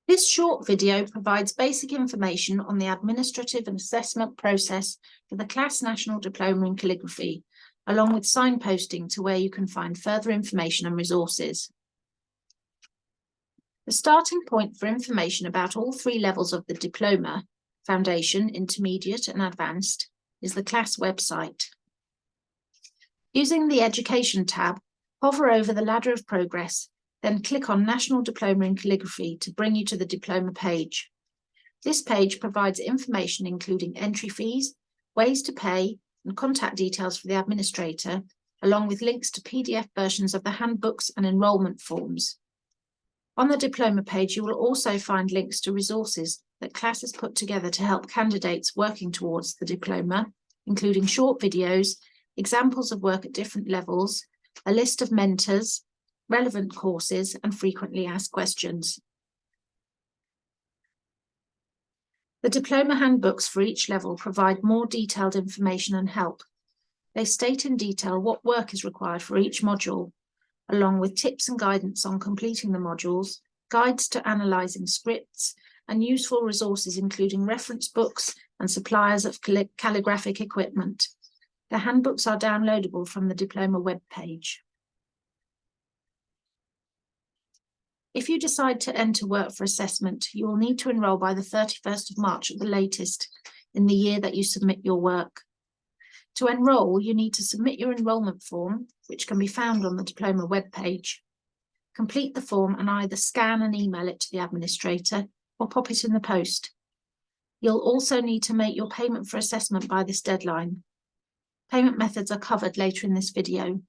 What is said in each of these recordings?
This short video provides basic information on the administrative and assessment process for the CLAS National Diploma in Calligraphy, along with signposting to where you can find further information and resources. The starting point for information about all three levels of the diploma, Foundation, Intermediate and Advanced, is the CLAS website. Using the Education tab, hover over the ladder of progress, then click on National Diploma in Calligraphy to bring you to the diploma page. This page provides information including entry fees, ways to pay, and contact details for the administrator, along with links to PDF versions of the handbooks and enrolment forms. On the diploma page, you will also find links to resources that CLAS has put together to help candidates working towards the diploma, including short videos, examples of work at different levels, a list of mentors, relevant courses, and frequently asked questions. The diploma handbooks for each level provide more detailed information and help. They state in detail what work is required for each module, along with tips and guidance on completing the modules, guides to analysing scripts, and useful resources including reference books and suppliers of calligraphic equipment. The handbooks are downloadable from the diploma webpage. If you decide to enter work for assessment, you will need to enrol by the 31st of March at the latest in the year that you submit your work. To enrol, you need to submit your enrolment form, which can be found on the diploma webpage. Complete the form and either scan and email it to the administrator or pop it in the post. You'll also need to make your payment for assessment by this deadline. Payment methods are covered later in this video.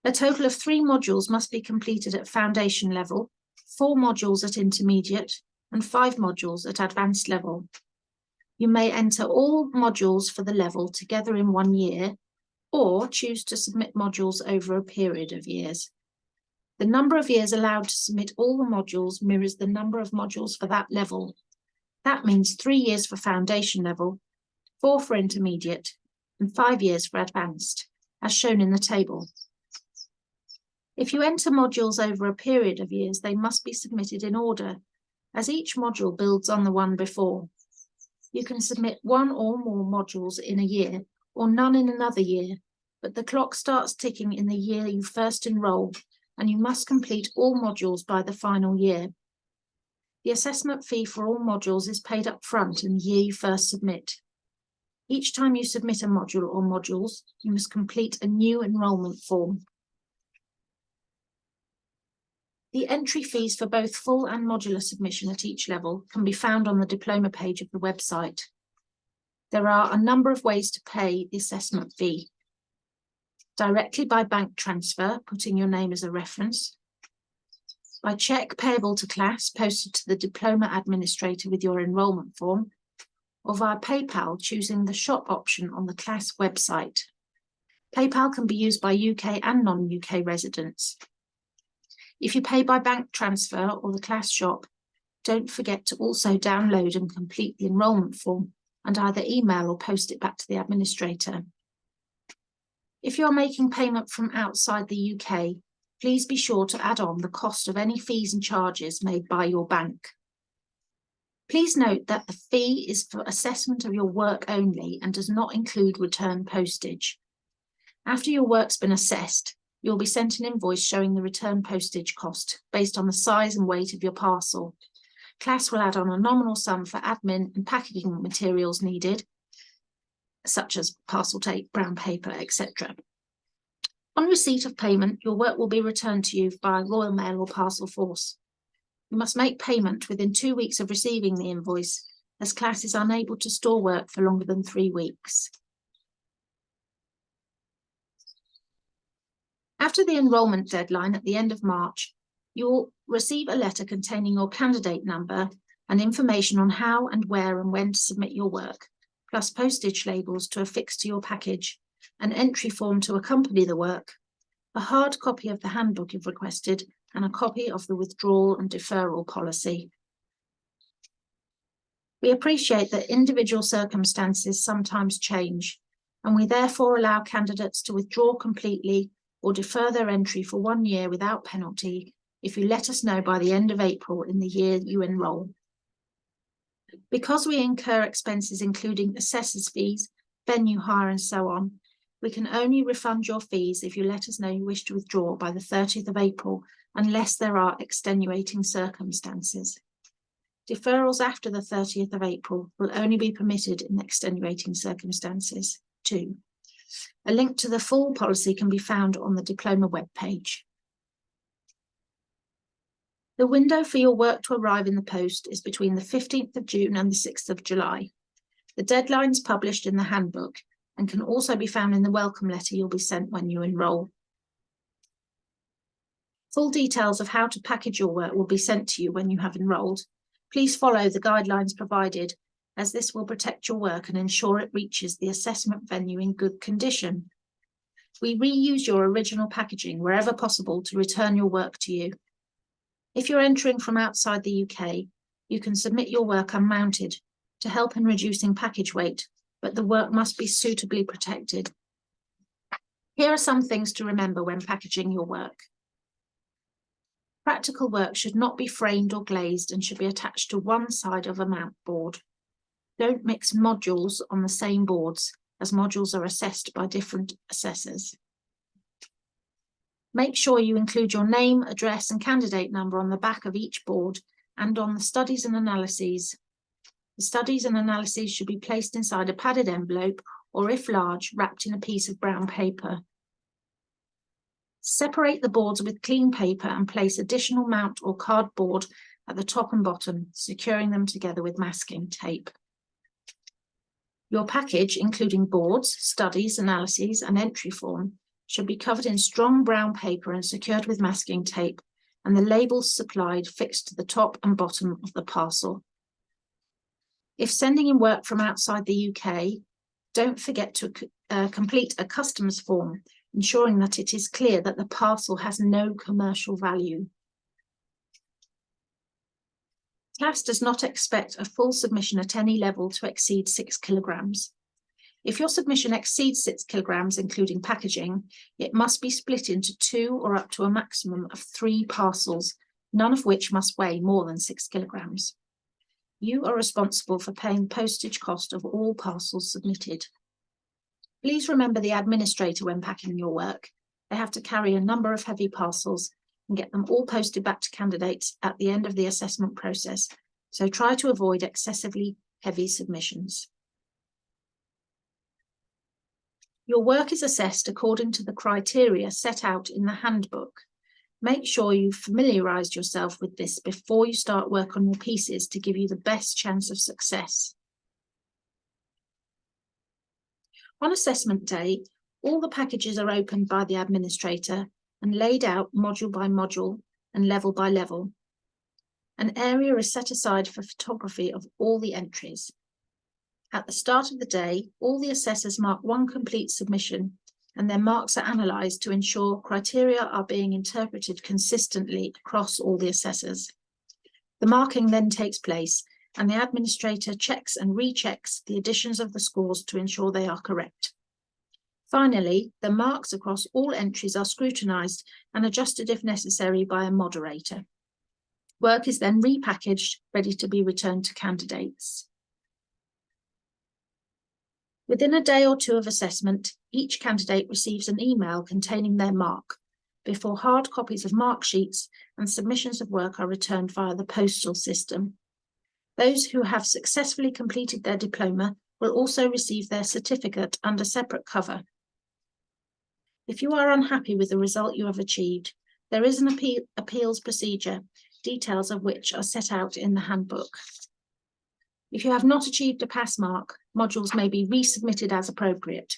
A total of 3 modules must be completed at foundation level, 4 modules at intermediate, and 5 modules at advanced level. You may enter all modules for the level together in 1 year, or choose to submit modules over a period of years. The number of years allowed to submit all the modules mirrors the number of modules for that level. That means 3 years for foundation level, 4 for intermediate, and 5 years for advanced, as shown in the table. If you enter modules over a period of years, they must be submitted in order, as each module builds on the one before. You can submit 1 or more modules in a year, or none in another year, but the clock starts ticking in the year you first enroll, and you must complete all modules by the final year. The assessment fee for all modules is paid up front in the year you first submit. Each time you submit a module or modules, you must complete a new enrolment form. The entry fees for both full and modular submission at each level can be found on the diploma page of the website. There are a number of ways to pay the assessment fee. Directly by bank transfer, putting your name as a reference. By cheque payable to CLAS, posted to the diploma administrator with your enrolment form. Or via PayPal, choosing the shop option on the CLAS website. PayPal can be used by UK and non-UK residents. If you pay by bank transfer or the CLAS shop, don't forget to also download and complete the enrolment form and either email or post it back to the administrator. If you're making payment from outside the UK, please be sure to add on the cost of any fees and charges made by your bank. Please note that the fee is for assessment of your work only and does not include return postage. After your work's been assessed, you'll be sent an invoice showing the return postage cost based on the size and weight of your parcel. CLAS will add on a nominal sum for admin and packaging materials needed, such as parcel tape, brown paper, etc. On receipt of payment, your work will be returned to you by Royal Mail or Parcel Force. You must make payment within 2 weeks of receiving the invoice, as CLAS is unable to store work for longer than 3 weeks. After the enrolment deadline at the end of March, you will receive a letter containing your candidate number and information on how and where and when to submit your work, plus postage labels to affix to your package, an entry form to accompany the work, a hard copy of the handbook if requested, and a copy of the withdrawal and deferral policy. We appreciate that individual circumstances sometimes change, and we therefore allow candidates to withdraw completely or defer their entry for 1 year without penalty if you let us know by the end of April in the year you enrol. Because we incur expenses including assessors' fees, venue hire and so on, we can only refund your fees if you let us know you wish to withdraw by the 30th of April, unless there are extenuating circumstances. Deferrals after the 30th of April will only be permitted in extenuating circumstances too. A link to the full policy can be found on the diploma webpage. The window for your work to arrive in the post is between the 15th of June and the 6th of July. The deadline is published in the handbook and can also be found in the welcome letter you'll be sent when you enrol. Full details of how to package your work will be sent to you when you have enrolled. Please follow the guidelines provided, as this will protect your work and ensure it reaches the assessment venue in good condition. We reuse your original packaging wherever possible to return your work to you. If you're entering from outside the UK, you can submit your work unmounted to help in reducing package weight, but the work must be suitably protected. Here are some things to remember when packaging your work. Practical work should not be framed or glazed and should be attached to one side of a mount board. Don't mix modules on the same boards, as modules are assessed by different assessors. Make sure you include your name, address and candidate number on the back of each board and on the studies and analyses. The studies and analyses should be placed inside a padded envelope or, if large, wrapped in a piece of brown paper. Separate the boards with clean paper and place additional mount or cardboard at the top and bottom, securing them together with masking tape. Your package, including boards, studies, analyses and entry form, should be covered in strong brown paper and secured with masking tape, and the labels supplied fixed to the top and bottom of the parcel. If sending in work from outside the UK, don't forget to complete a customs form, ensuring that it is clear that the parcel has no commercial value. CLAS does not expect a full submission at any level to exceed 6 kilograms. If your submission exceeds 6 kilograms, including packaging, it must be split into 2 or up to a maximum of 3 parcels, none of which must weigh more than 6 kilograms. You are responsible for paying postage cost of all parcels submitted. Please remember the administrator when packing your work. They have to carry a number of heavy parcels and get them all posted back to candidates at the end of the assessment process, so try to avoid excessively heavy submissions. Your work is assessed according to the criteria set out in the handbook. Make sure you've familiarised yourself with this before you start work on your pieces to give you the best chance of success. On assessment day, all the packages are opened by the administrator and laid out module by module and level by level. An area is set aside for photography of all the entries. At the start of the day, all the assessors mark one complete submission, and their marks are analysed to ensure criteria are being interpreted consistently across all the assessors. The marking then takes place, and the administrator checks and rechecks the additions of the scores to ensure they are correct. Finally, the marks across all entries are scrutinised and adjusted if necessary by a moderator. Work is then repackaged, ready to be returned to candidates. Within a day or two of assessment, each candidate receives an email containing their mark, before hard copies of mark sheets and submissions of work are returned via the postal system. Those who have successfully completed their diploma will also receive their certificate under separate cover. If you are unhappy with the result you have achieved, there is an appeals procedure, details of which are set out in the handbook. If you have not achieved a pass mark, modules may be resubmitted as appropriate.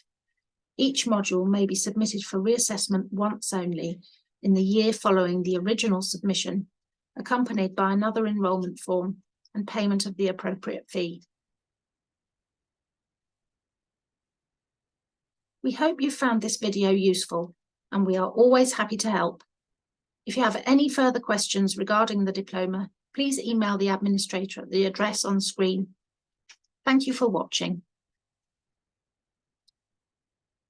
Each module may be submitted for reassessment once only in the year following the original submission, accompanied by another enrolment form and payment of the appropriate fee. We hope you found this video useful, and we are always happy to help. If you have any further questions regarding the diploma, please email the administrator at the address on screen. Thank you for watching.